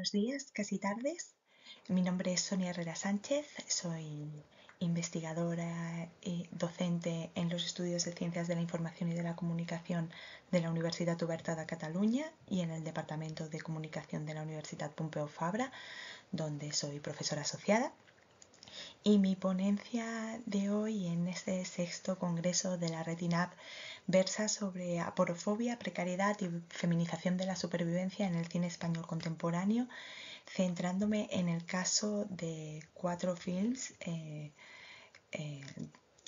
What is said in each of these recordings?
Buenos días, casi tardes. Mi nombre es Sonia Herrera Sánchez, soy investigadora y docente en los estudios de Ciencias de la Información y de la Comunicación de la Universitat Oberta de Cataluña y en el Departamento de Comunicación de la Universitat Pompeu Fabra, donde soy profesora asociada. Y mi ponencia de hoy en este sexto congreso de la RETINAP versa sobre aporofobia, precariedad y feminización de la supervivencia en el cine español contemporáneo, centrándome en el caso de 4 films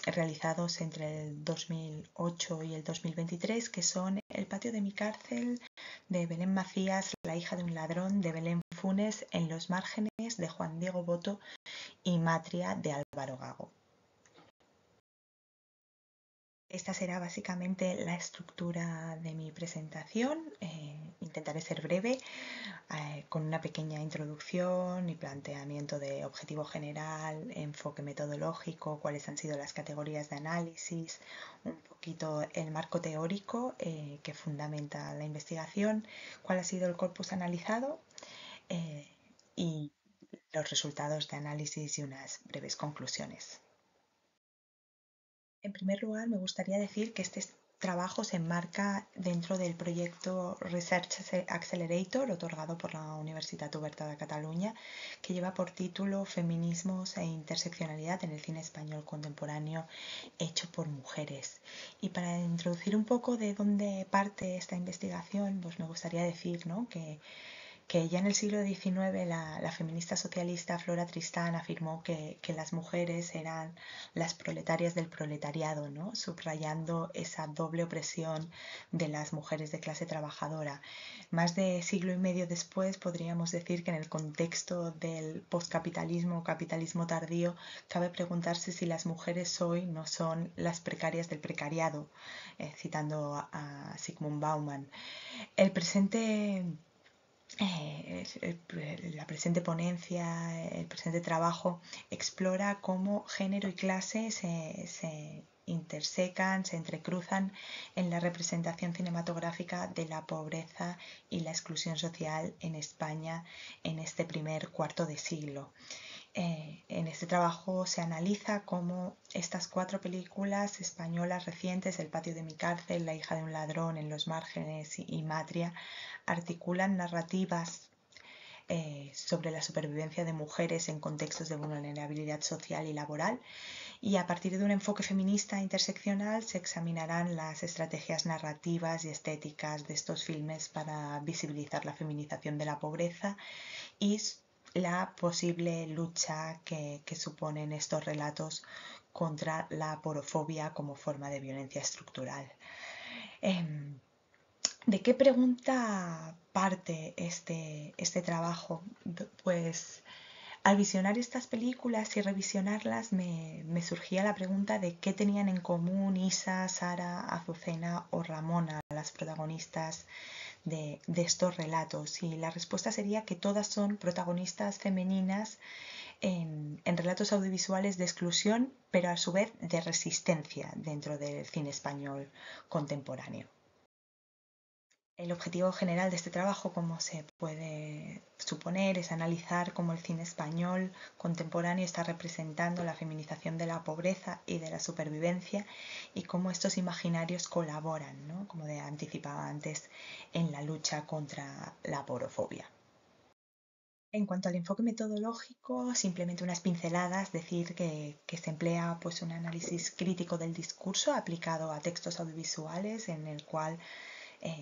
realizados entre el 2008 y el 2023, que son El patio de mi cárcel, de Belén Macías, La hija de un ladrón, de Belén Funes, En los márgenes, de Juan Diego Boto, y Matria, de Álvaro Gago. Esta será básicamente la estructura de mi presentación. Intentaré ser breve, con una pequeña introducción y planteamiento de objetivo general, enfoque metodológico, cuáles han sido las categorías de análisis, un poquito el marco teórico que fundamenta la investigación, cuál ha sido el corpus analizado y los resultados de análisis y unas breves conclusiones. En primer lugar, me gustaría decir que este trabajo se enmarca dentro del proyecto Research Accelerator, otorgado por la Universitat Oberta de Cataluña, que lleva por título Feminismos e interseccionalidad en el cine español contemporáneo hecho por mujeres. Y para introducir un poco de dónde parte esta investigación, pues me gustaría decir, ¿no?, que ya en el siglo XIX la feminista socialista Flora Tristán afirmó que las mujeres eran las proletarias del proletariado, ¿no?, subrayando esa doble opresión de las mujeres de clase trabajadora. Más de siglo y medio después podríamos decir que en el contexto del poscapitalismo o capitalismo tardío cabe preguntarse si las mujeres hoy no son las precarias del precariado, citando a Zygmunt Bauman. La presente ponencia, el presente trabajo explora cómo género y clase se intersecan, se entrecruzan en la representación cinematográfica de la pobreza y la exclusión social en España en este primer cuarto de siglo. En este trabajo se analiza cómo estas 4 películas españolas recientes, El patio de mi cárcel, La hija de un ladrón, En los márgenes y Matria, articulan narrativas sobre la supervivencia de mujeres en contextos de vulnerabilidad social y laboral, y a partir de un enfoque feminista interseccional se examinarán las estrategias narrativas y estéticas de estos filmes para visibilizar la feminización de la pobreza y la posible lucha que suponen estos relatos contra la aporofobia como forma de violencia estructural. ¿De qué pregunta parte este trabajo? Pues al visionar estas películas y revisionarlas me surgía la pregunta de qué tenían en común Isa, Sara, Azucena o Ramona, las protagonistas de estos relatos, y la respuesta sería que todas son protagonistas femeninas en relatos audiovisuales de exclusión, pero a su vez de resistencia dentro del cine español contemporáneo. El objetivo general de este trabajo, como se puede suponer, es analizar cómo el cine español contemporáneo está representando la feminización de la pobreza y de la supervivencia y cómo estos imaginarios colaboran, ¿no?, como anticipaba antes, en la lucha contra la aporofobia. En cuanto al enfoque metodológico, simplemente unas pinceladas, decir que se emplea pues un análisis crítico del discurso aplicado a textos audiovisuales en el cual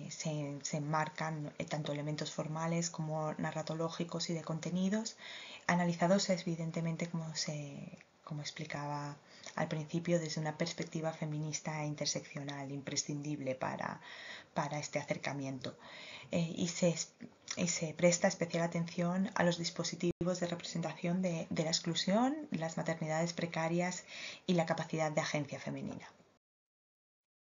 se enmarcan tanto elementos formales como narratológicos y de contenidos, analizados evidentemente, como explicaba al principio, desde una perspectiva feminista e interseccional, imprescindible para este acercamiento. Y se presta especial atención a los dispositivos de representación de la exclusión, las maternidades precarias y la capacidad de agencia femenina.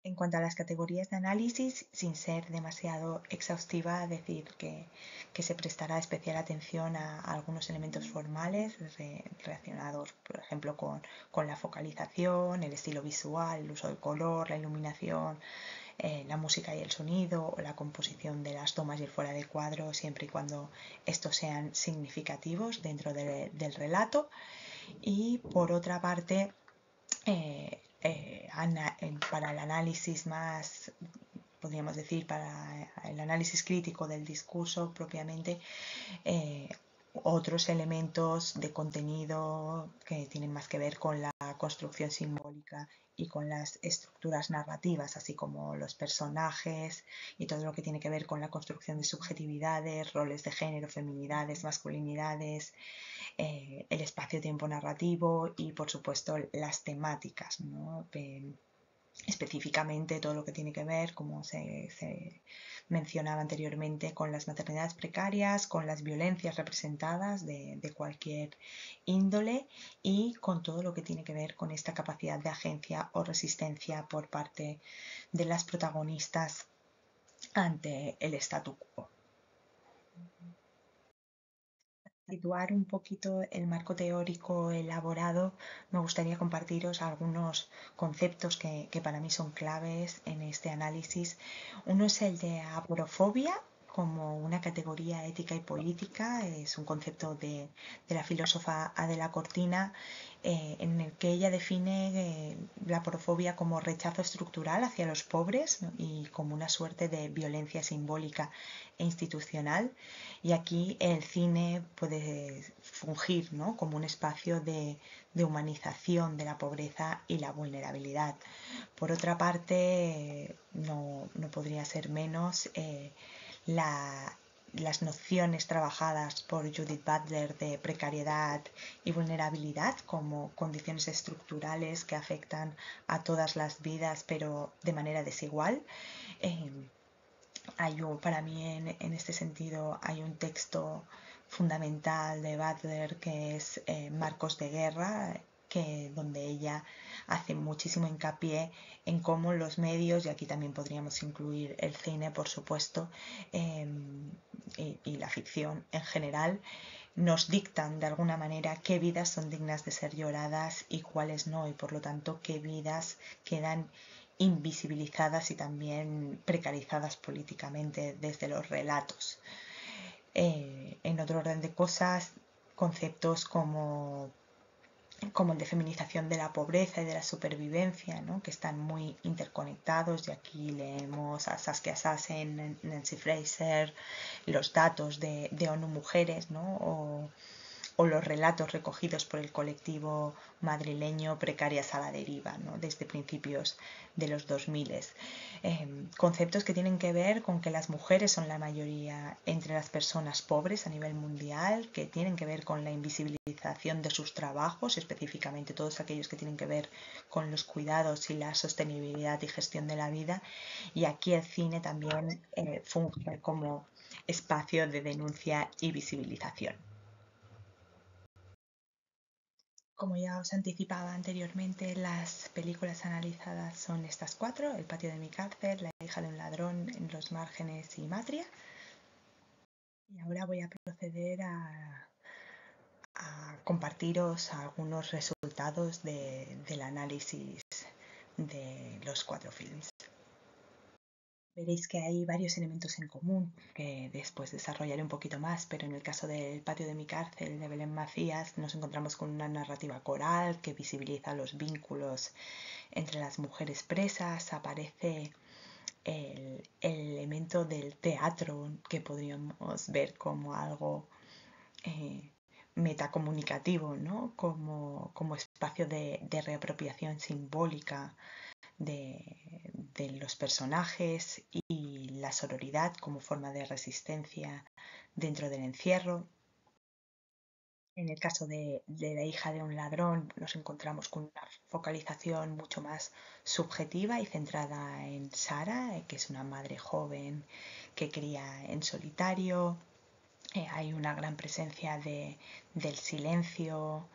En cuanto a las categorías de análisis, sin ser demasiado exhaustiva, decir que se prestará especial atención a algunos elementos formales relacionados, por ejemplo, con la focalización, el estilo visual, el uso del color, la iluminación, la música y el sonido o la composición de las tomas y el fuera de cuadro, siempre y cuando estos sean significativos dentro del relato. Y por otra parte, para el análisis más, podríamos decir, para el análisis crítico del discurso propiamente, eh, otros elementos de contenido que tienen más que ver con la construcción simbólica y con las estructuras narrativas, así como los personajes y todo lo que tiene que ver con la construcción de subjetividades, roles de género, feminidades, masculinidades, el espacio-tiempo narrativo y, por supuesto, las temáticas, ¿no? Específicamente todo lo que tiene que ver, como se mencionaba anteriormente, con las maternidades precarias, con las violencias representadas de cualquier índole y con todo lo que tiene que ver con esta capacidad de agencia o resistencia por parte de las protagonistas ante el statu quo. Situar un poquito el marco teórico elaborado, me gustaría compartiros algunos conceptos que para mí son claves en este análisis. Uno es el de aporofobia como una categoría ética y política, es un concepto de la filósofa Adela Cortina, en el que ella define la aporofobia como rechazo estructural hacia los pobres, ¿no? Y como una suerte de violencia simbólica e institucional. Y aquí el cine puede fungir, ¿no? Como un espacio de humanización de la pobreza y la vulnerabilidad. Por otra parte, no podría ser menos las nociones trabajadas por Judith Butler de precariedad y vulnerabilidad como condiciones estructurales que afectan a todas las vidas, pero de manera desigual. Eh, para mí en este sentido hay un texto fundamental de Butler que es Marcos de Guerra, donde ella hace muchísimo hincapié en cómo los medios, y aquí también podríamos incluir el cine, por supuesto, y la ficción en general, nos dictan de alguna manera qué vidas son dignas de ser lloradas y cuáles no, y por lo tanto qué vidas quedan invisibilizadas y también precarizadas políticamente desde los relatos. En otro orden de cosas, conceptos como el de feminización de la pobreza y de la supervivencia, ¿no? Que están muy interconectados, y aquí leemos a Saskia Sassen, Nancy Fraser, los datos de ONU Mujeres, ¿no? O los relatos recogidos por el colectivo madrileño Precarias a la Deriva, ¿no? Desde principios de los 2000. Conceptos que tienen que ver con que las mujeres son la mayoría entre las personas pobres a nivel mundial, que tienen que ver con la invisibilización de sus trabajos, específicamente todos aquellos que tienen que ver con los cuidados y la sostenibilidad y gestión de la vida. Y aquí el cine también funge como espacio de denuncia y visibilización. Como ya os anticipaba anteriormente, las películas analizadas son estas cuatro: El patio de mi cárcel, La hija de un ladrón, En los márgenes y Matria. Y ahora voy a proceder a compartiros algunos resultados del análisis de los cuatro films. Veréis que hay varios elementos en común que después desarrollaré un poquito más, pero en el caso del patio de mi cárcel de Belén Macías nos encontramos con una narrativa coral que visibiliza los vínculos entre las mujeres presas. Aparece el elemento del teatro, que podríamos ver como algo metacomunicativo, ¿no? Como espacio de reapropiación simbólica de los personajes, y la sororidad como forma de resistencia dentro del encierro. En el caso de La hija de un ladrón nos encontramos con una focalización mucho más subjetiva y centrada en Sara, que es una madre joven que cría en solitario. Hay una gran presencia del silencio,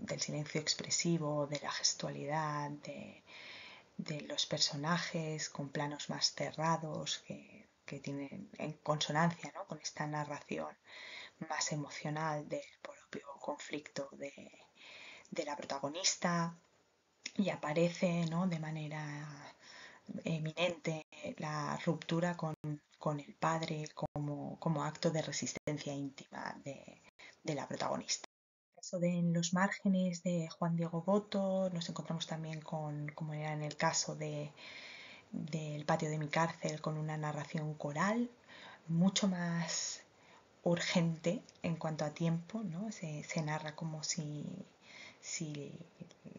del silencio expresivo, de la gestualidad, de los personajes con planos más cerrados que tienen en consonancia, ¿no? Con esta narración más emocional del propio conflicto de la protagonista. Y aparece, ¿no? De manera eminente la ruptura con el padre como acto de resistencia íntima de la protagonista. En el caso de En los márgenes de Juan Diego Boto nos encontramos también con, como era en el caso del patio de mi cárcel, con una narración coral mucho más urgente en cuanto a tiempo, ¿no? Se narra como si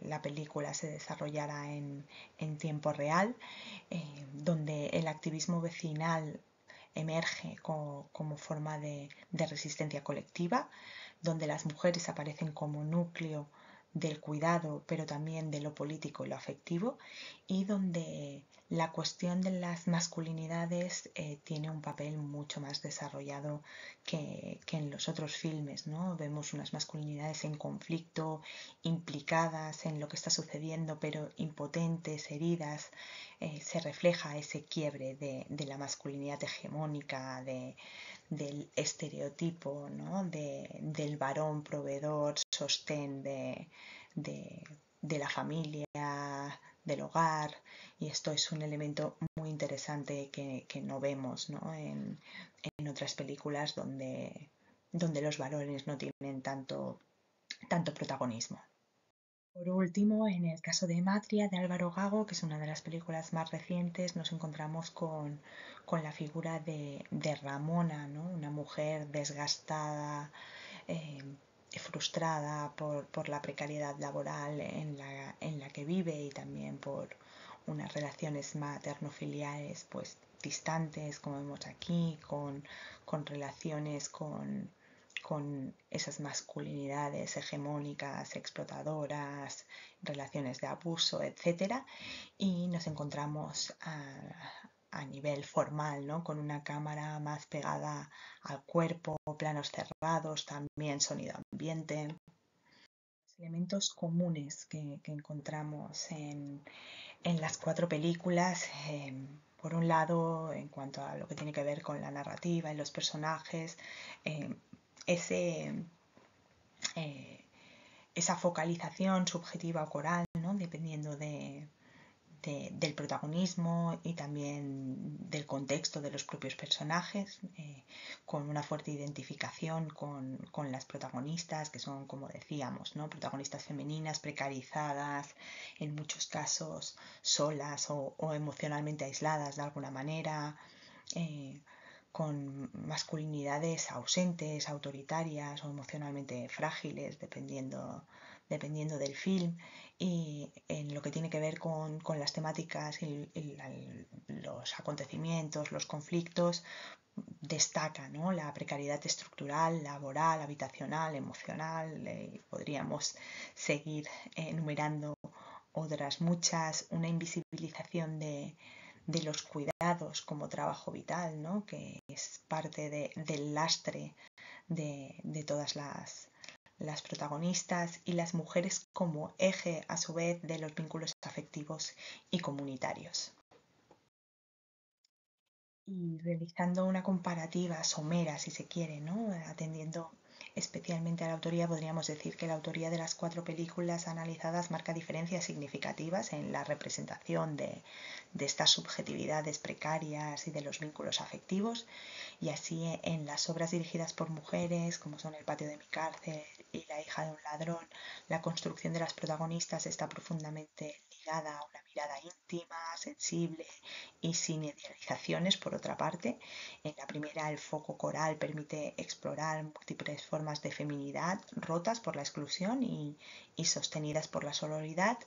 la película se desarrollara en tiempo real, donde el activismo vecinal emerge como forma de resistencia colectiva, donde las mujeres aparecen como núcleo del cuidado, pero también de lo político y lo afectivo, y donde la cuestión de las masculinidades tiene un papel mucho más desarrollado que en los otros filmes, ¿no? Vemos unas masculinidades en conflicto, implicadas en lo que está sucediendo, pero impotentes, heridas. Se refleja ese quiebre de la masculinidad hegemónica, del estereotipo, ¿no? Del varón proveedor, sostén de, de la familia, del hogar, y esto es un elemento muy interesante que no vemos, ¿no? En otras películas donde los valores no tienen tanto protagonismo. Por último, en el caso de Matria, de Álvaro Gago, que es una de las películas más recientes, nos encontramos con la figura de Ramona, ¿no? Una mujer desgastada, eh, frustrada por la precariedad laboral en la que vive, y también por unas relaciones materno-filiales pues distantes, como vemos aquí, con relaciones con esas masculinidades hegemónicas, explotadoras, relaciones de abuso, etcétera, y nos encontramos a nivel formal, ¿no? Con una cámara más pegada al cuerpo, planos cerrados, también sonido ambiente. Los elementos comunes que encontramos en las cuatro películas, por un lado, en cuanto a lo que tiene que ver con la narrativa y los personajes, eh, ese, eh, esa focalización subjetiva o coral, ¿no? Dependiendo del protagonismo y también del contexto de los propios personajes, con una fuerte identificación con las protagonistas, que son, como decíamos, ¿no? Protagonistas femeninas, precarizadas, en muchos casos solas o emocionalmente aisladas de alguna manera, con masculinidades ausentes, autoritarias o emocionalmente frágiles, dependiendo del film. Y en lo que tiene que ver con las temáticas y los acontecimientos, los conflictos, destaca, ¿no? La precariedad estructural, laboral, habitacional, emocional. Podríamos seguir enumerando otras muchas, una invisibilización de los cuidados como trabajo vital, ¿no? Que es parte del lastre de todas las protagonistas, y las mujeres como eje a su vez de los vínculos afectivos y comunitarios. Y realizando una comparativa somera, si se quiere, ¿no? Atendiendo especialmente a la autoría, podríamos decir que la autoría de las cuatro películas analizadas marca diferencias significativas en la representación de estas subjetividades precarias y de los vínculos afectivos, y así en las obras dirigidas por mujeres, como son El patio de mi cárcel y La hija de un ladrón, la construcción de las protagonistas está profundamente ligada a una mirada íntima, sensible y sin idealizaciones. Por otra parte, en la primera el foco coral permite explorar múltiples formas de feminidad rotas por la exclusión y sostenidas por la sororidad,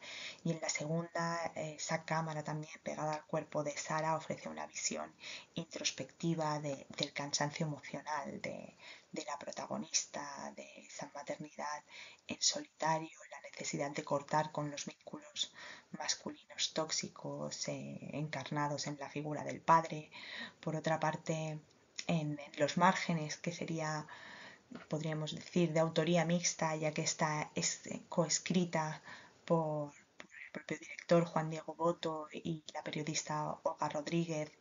y en la segunda esa cámara también pegada al cuerpo de Sara ofrece una visión introspectiva del cansancio emocional de la protagonista, de esa maternidad en solitario, la necesidad de cortar con los vínculos masculinos tóxicos encarnados en la figura del padre. Por otra parte, en Los márgenes, que sería, podríamos decir, de autoría mixta, ya que está coescrita por el propio director Juan Diego Boto y la periodista Olga Rodríguez.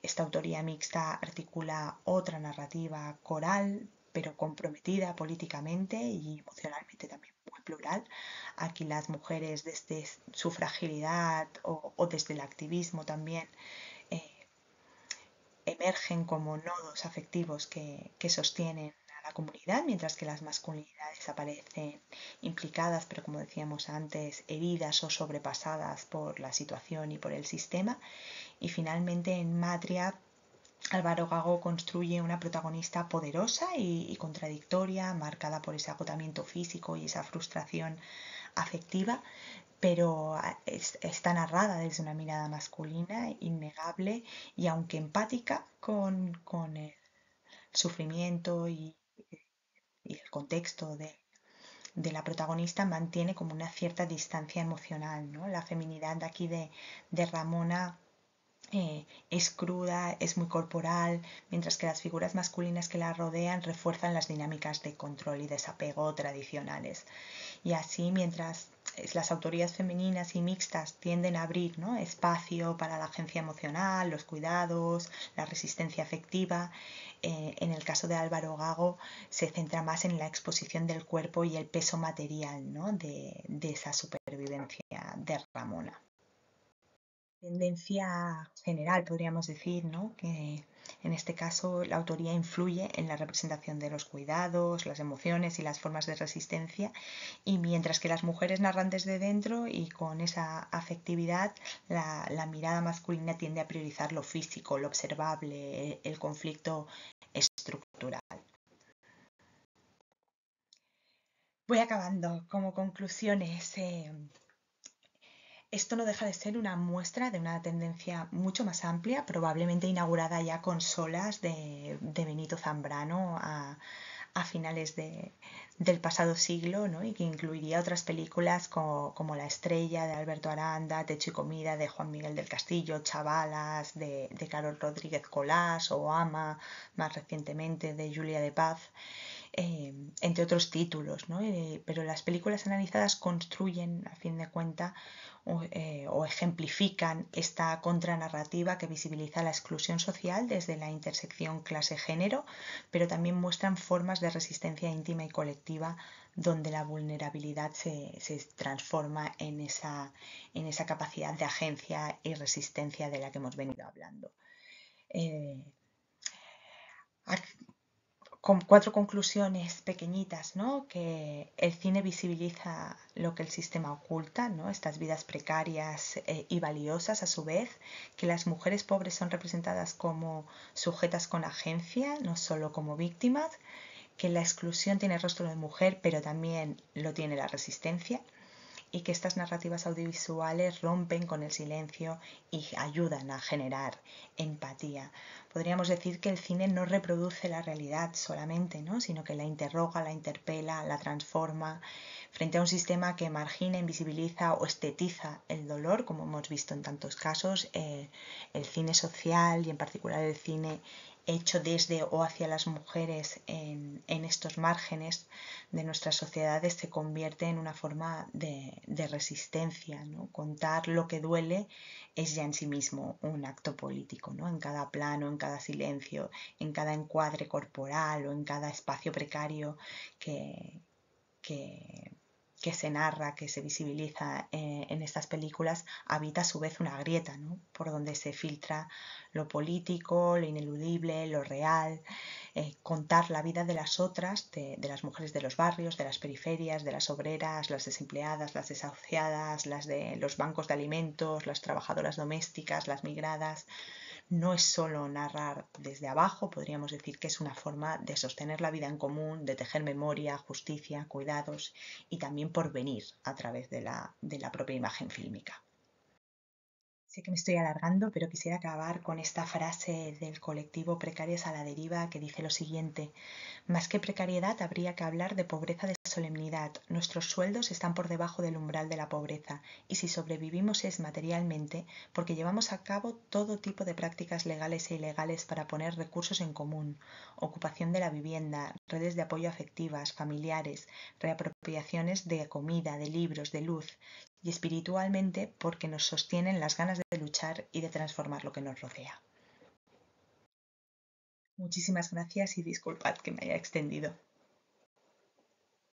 Esta autoría mixta articula otra narrativa coral, pero comprometida políticamente y emocionalmente también muy plural. Aquí las mujeres desde su fragilidad o desde el activismo también emergen como nodos afectivos que sostienen a la comunidad, mientras que las masculinidades aparecen implicadas, pero como decíamos antes, heridas o sobrepasadas por la situación y por el sistema. Y finalmente en Matria, Álvaro Gago construye una protagonista poderosa y contradictoria, marcada por ese agotamiento físico y esa frustración afectiva, pero está narrada desde una mirada masculina, innegable, y aunque empática con el sufrimiento y el contexto de la protagonista, mantiene como una cierta distancia emocional, ¿no? La feminidad de aquí de Ramona es cruda, es muy corporal, mientras que las figuras masculinas que la rodean refuerzan las dinámicas de control y desapego tradicionales. Y así, mientras las autorías femeninas y mixtas tienden a abrir, ¿no?, espacio para la agencia emocional, los cuidados, la resistencia afectiva, en el caso de Álvaro Gago se centra más en la exposición del cuerpo y el peso material, ¿no?, de esa supervivencia de Ramona. Tendencia general, podríamos decir, ¿no?, que en este caso la autoría influye en la representación de los cuidados, las emociones y las formas de resistencia, y mientras que las mujeres narran desde dentro y con esa afectividad, la mirada masculina tiende a priorizar lo físico, lo observable, el conflicto estructural. Voy acabando. Como conclusiones, esto no deja de ser una muestra de una tendencia mucho más amplia, probablemente inaugurada ya con Solas de Benito Zambrano a finales del pasado siglo, ¿no?, y que incluiría otras películas como La estrella de Alberto Aranda, Techo y comida de Juan Miguel del Castillo, Chavalas de Carol Rodríguez Colás o Ama, más recientemente, de Julia de Paz. Entre otros títulos, ¿no? Pero las películas analizadas construyen, a fin de cuentas, o ejemplifican esta contranarrativa que visibiliza la exclusión social desde la intersección clase-género, pero también muestran formas de resistencia íntima y colectiva donde la vulnerabilidad se transforma en esa capacidad de agencia y resistencia de la que hemos venido hablando. Con 4 conclusiones pequeñitas, ¿no? Que el cine visibiliza lo que el sistema oculta, ¿no?, estas vidas precarias y valiosas a su vez, que las mujeres pobres son representadas como sujetas con agencia, no solo como víctimas, que la exclusión tiene rostro de mujer, pero también lo tiene la resistencia, y que estas narrativas audiovisuales rompen con el silencio y ayudan a generar empatía. Podríamos decir que el cine no reproduce la realidad solamente, ¿no?, sino que la interroga, la interpela, la transforma frente a un sistema que margina, invisibiliza o estetiza el dolor, como hemos visto en tantos casos. El cine social y en particular el cine hecho desde o hacia las mujeres en estos márgenes de nuestras sociedades se convierte en una forma de resistencia, ¿no? Contar lo que duele es ya en sí mismo un acto político, ¿no? En cada plano, en cada silencio, en cada encuadre corporal o en cada espacio precario que, que, que se narra, que se visibiliza en estas películas, habita a su vez una grieta, ¿no?, por donde se filtra lo político, lo ineludible, lo real. Contar la vida de las otras, de las mujeres de los barrios, de las periferias, de las obreras, las desempleadas, las desahuciadas, las de los bancos de alimentos, las trabajadoras domésticas, las migradas. No es solo narrar desde abajo, podríamos decir que es una forma de sostener la vida en común, de tejer memoria, justicia, cuidados y también porvenir a través de la propia imagen fílmica. Sé que me estoy alargando, pero quisiera acabar con esta frase del colectivo Precarias a la Deriva que dice lo siguiente: más que precariedad habría que hablar de pobreza de solemnidad. Nuestros sueldos están por debajo del umbral de la pobreza y si sobrevivimos es materialmente porque llevamos a cabo todo tipo de prácticas legales e ilegales para poner recursos en común: ocupación de la vivienda, redes de apoyo afectivas, familiares, reapropiaciones de comida, de libros, de luz, y espiritualmente porque nos sostienen las ganas de luchar y de transformar lo que nos rodea. Muchísimas gracias y disculpad que me haya extendido.